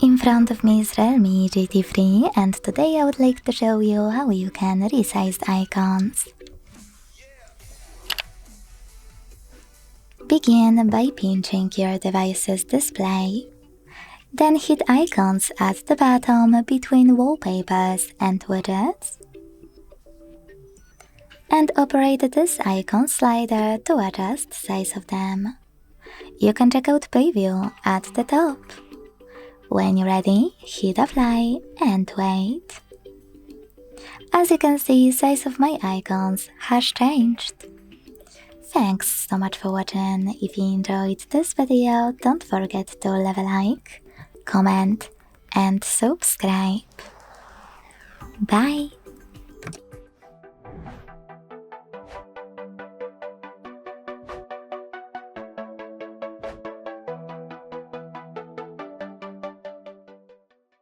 In front of me is REALME GT3 and today I would like to show you how you can resize icons. Begin by pinching your device's display. Then hit icons at the bottom between wallpapers and widgets. And operate this icon slider to adjust size of them. You can check out preview at the top. When you're ready, hit apply and wait. As you can see, size of my icons has changed. Thanks so much for watching. If you enjoyed this video, don't forget to leave a like, comment and subscribe. Bye!